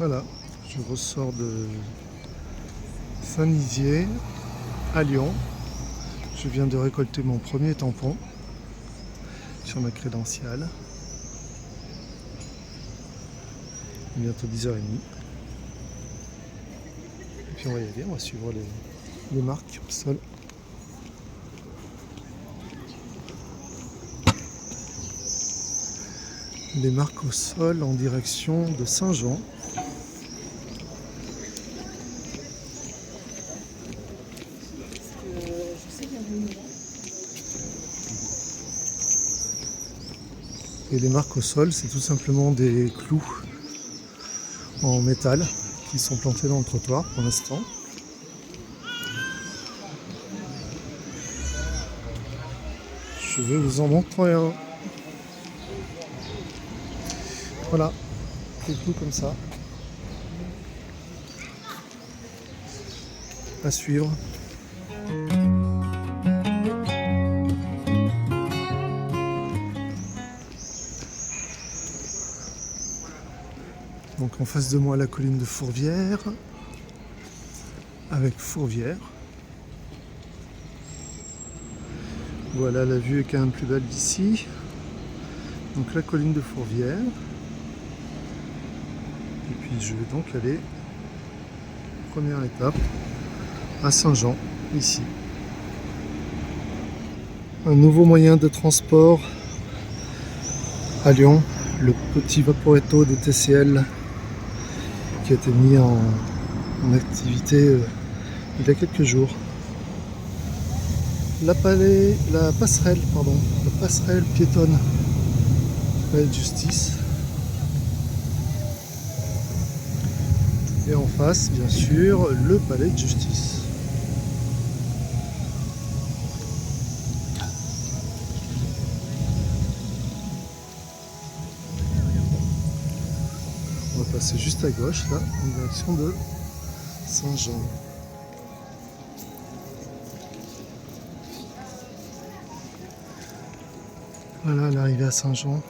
Voilà, je ressors de Saint-Nizier à Lyon. Je viens de récolter mon premier tampon sur ma crédentiale. Bientôt 10h30. Et puis on va y aller, on va suivre les marques au sol. Les marques au sol en direction de Saint-Jean. Et les marques au sol, c'est tout simplement des clous en métal qui sont plantés dans le trottoir pour l'instant. Je vais vous en montrer un. Voilà, des clous comme ça. À suivre. Donc en face de moi la colline de Fourvière, avec Fourvière. Voilà, la vue est quand même plus belle d'ici. Donc la colline de Fourvière. Et puis je vais donc aller, première étape, à Saint-Jean, ici. Un nouveau moyen de transport à Lyon, le petit Vaporetto de TCL qui a été mis en activité il y a quelques jours. La passerelle piétonne, palais de justice. Et en face, bien sûr, le palais de justice. On va passer juste à gauche, là, en direction de Saint-Jean. Voilà l'arrivée à Saint-Jean.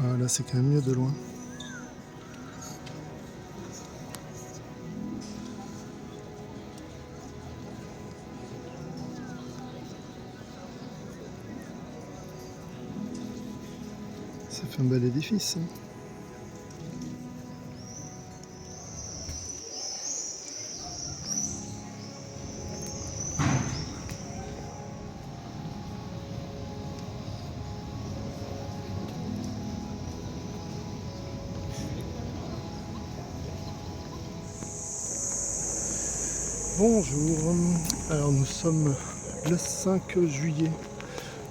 Ah, là c'est quand même mieux de loin. Ça fait un bel édifice. Hein. Bonjour, alors nous sommes le 5 juillet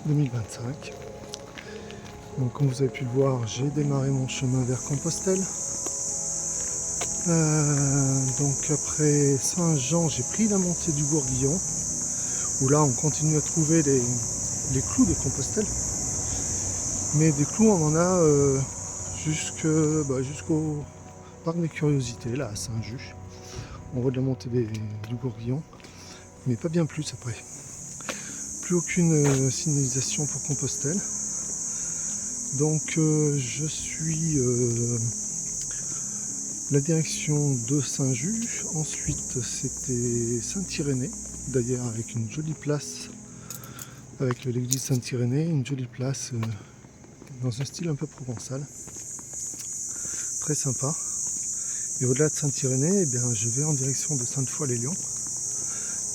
2025. Donc comme vous avez pu le voir, j'ai démarré mon chemin vers Compostelle. Donc après Saint-Jean, j'ai pris la montée du Gourguillon, où là on continue à trouver les clous de Compostelle. Mais des clous on en a jusqu'au parc des curiosités, là à Saint-Just. En haut de la montée du Gourguillon, mais pas bien plus après. Plus aucune signalisation pour Compostelle. Donc je suis la direction de Saint-Just. Ensuite c'était Saint-Irénée, d'ailleurs avec une jolie place, avec l'église Saint-Irénée, une jolie place dans un style un peu provençal. Très sympa. Et au-delà de Saint-Irénée, eh bien, je vais en direction de Sainte-Foy-les-Lyons.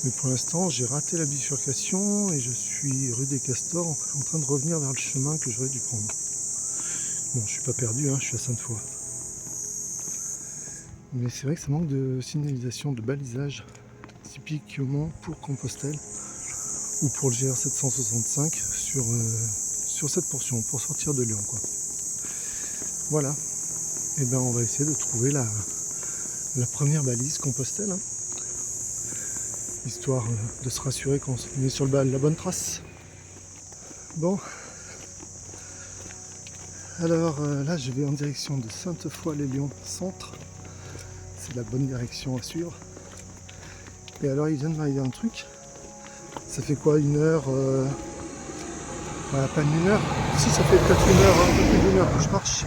Mais pour l'instant, j'ai raté la bifurcation et je suis rue des Castors en train de revenir vers le chemin que j'aurais dû prendre. Bon, je suis pas perdu, hein, je suis à Sainte-Foy. Mais c'est vrai que ça manque de signalisation, de balisage, typiquement pour Compostelle ou pour le GR 765 sur cette portion, pour sortir de Lyon, quoi. Voilà. et ben on va essayer de trouver la première balise Compostelle, hein, histoire de se rassurer qu'on est sur la bonne trace. Bon, alors là je vais en direction de Sainte-Foy-les-Lyons centre, c'est la bonne direction à suivre. Et alors il vient de m'arriver un truc, ça fait quoi, une heure, pas une heure, si ça fait peut-être une heure, un peu plus d'une heure que je marche.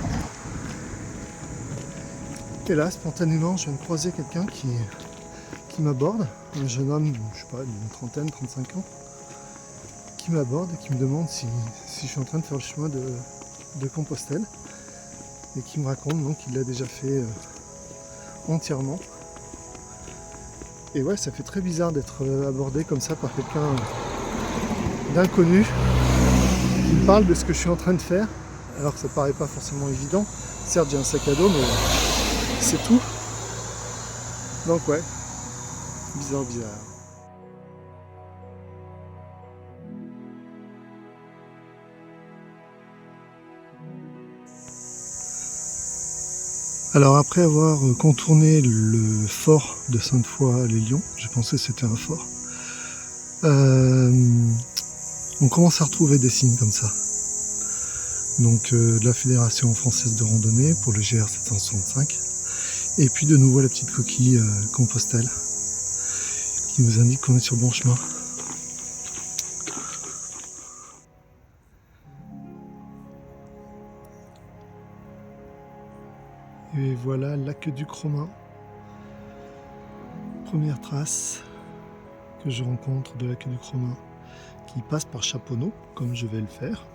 Et là spontanément je viens de croiser quelqu'un qui m'aborde, un jeune homme, je sais pas, d'une trentaine, 35 ans, qui m'aborde et qui me demande si je suis en train de faire le chemin de Compostelle, et qui me raconte donc qu'il l'a déjà fait entièrement. Et ouais, ça fait très bizarre d'être abordé comme ça par quelqu'un d'inconnu qui me parle de ce que je suis en train de faire, alors que ça paraît pas forcément évident. Certes, j'ai un sac à dos, mais c'est tout. Donc ouais, bizarre. Alors après avoir contourné le fort de Sainte-Foy-les-Lyons, je pensais que c'était un fort, on commence à retrouver des signes comme ça. Donc de la Fédération Française de Randonnée pour le GR 765, et puis de nouveau la petite coquille Compostelle qui nous indique qu'on est sur le bon chemin. Et voilà l'aqueduc romain, première trace que je rencontre de l'aqueduc romain qui passe par Chaponneau, comme je vais le faire.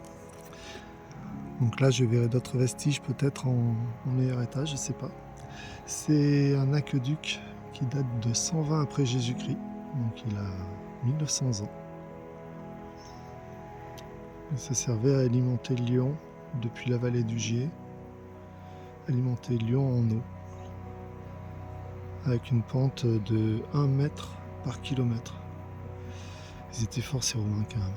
Donc là je verrai d'autres vestiges peut-être en meilleur état, je sais pas. C'est un aqueduc qui date de 120 après Jésus-Christ, donc il a 1900 ans. Et ça servait à alimenter Lyon depuis la vallée du Gier, alimenter Lyon en eau, avec une pente de 1 mètre par kilomètre. Ils étaient forts ces Romains quand même.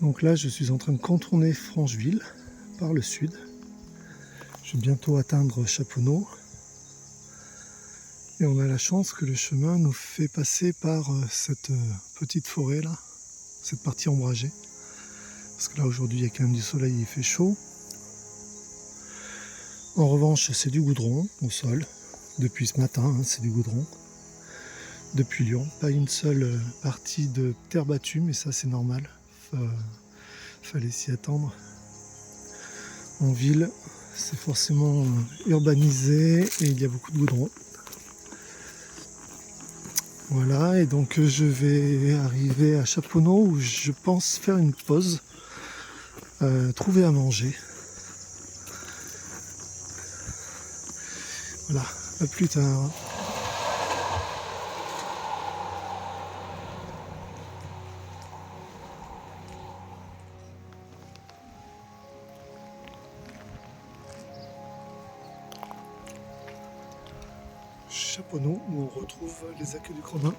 Donc là je suis en train de contourner Francheville par le sud. Je vais bientôt atteindre Chaponneau. Et on a la chance que le chemin nous fait passer par cette petite forêt là, cette partie ombragée. Parce que là aujourd'hui il y a quand même du soleil, il fait chaud. En revanche c'est du goudron au sol. Depuis ce matin, hein, c'est du goudron. Depuis Lyon, pas une seule partie de terre battue, mais ça c'est normal. Fallait s'y attendre. En ville, c'est forcément urbanisé et il y a beaucoup de goudron. Voilà, et donc je vais arriver à Chaponneau où je pense faire une pause, trouver à manger. Voilà, à plus tard. Chaponneau où on retrouve les aqueducs romains.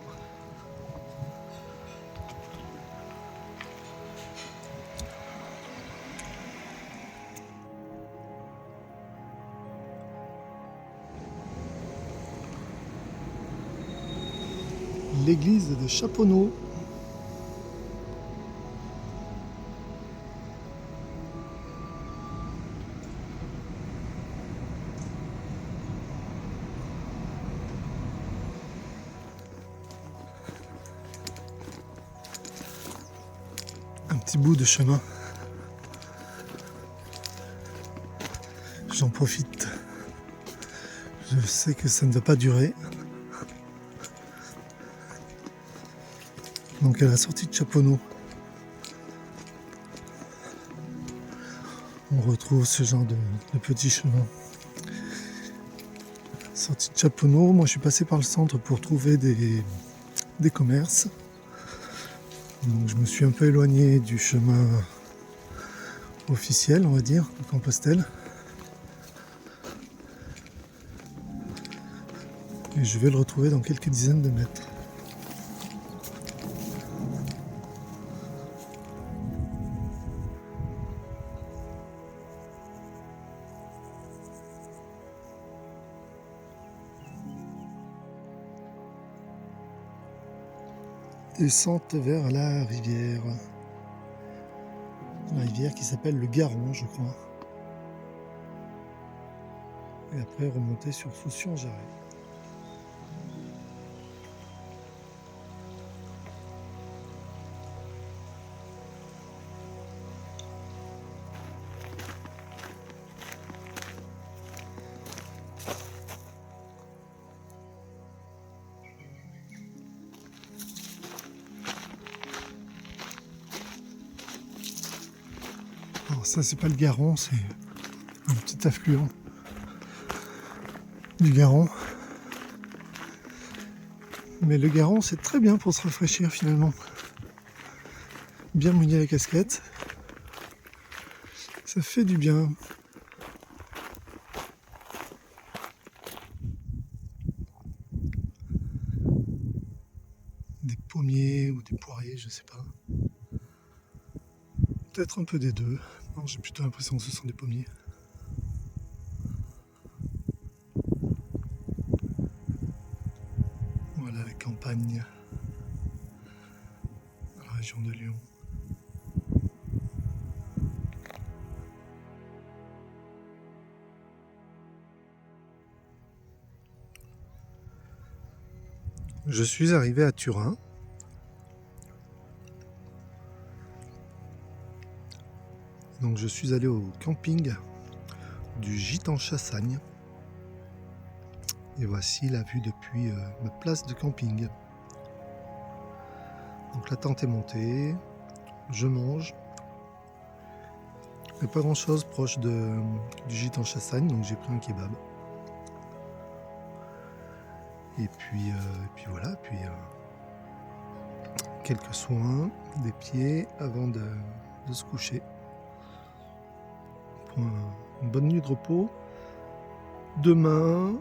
L'église de Chaponneau. Un petit bout de chemin. J'en profite. Je sais que ça ne va pas durer. Donc à la sortie de Chaponneau, on retrouve ce genre de petit chemin. Sortie de Chaponneau, moi je suis passé par le centre pour trouver des commerces. Donc je me suis un peu éloigné du chemin officiel, on va dire, de Compostelle. Et je vais le retrouver dans quelques dizaines de mètres. Descente vers la rivière. La rivière qui s'appelle le Garon, je crois. Et après remonter sur Soucy-en-Jarret. Alors ça c'est pas le Garon, c'est un petit affluent du Garon. Mais le Garon c'est très bien pour se rafraîchir finalement. Bien mouiller la casquette. Ça fait du bien. Des pommiers ou des poiriers, je sais pas. Peut-être un peu des deux. Non, j'ai plutôt l'impression que ce sont des pommiers. Voilà la campagne, la région de Lyon. Je suis arrivé à Turin. Donc je suis allé au camping du Gîte en Chassagne. Et voici la vue depuis ma place de camping. Donc la tente est montée, je mange. Il n'y a pas grand chose proche du Gîte en Chassagne, donc j'ai pris un kebab. Et puis voilà, quelques soins des pieds avant de se coucher. Pour une bonne nuit de repos. Demain,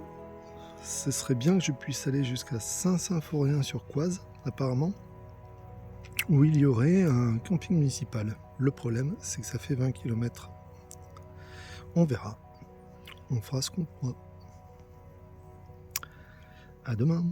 ce serait bien que je puisse aller jusqu'à Saint-Symphorien-sur-Coise, apparemment, où il y aurait un camping municipal. Le problème, c'est que ça fait 20 km. On verra. On fera ce qu'on pourra. À demain.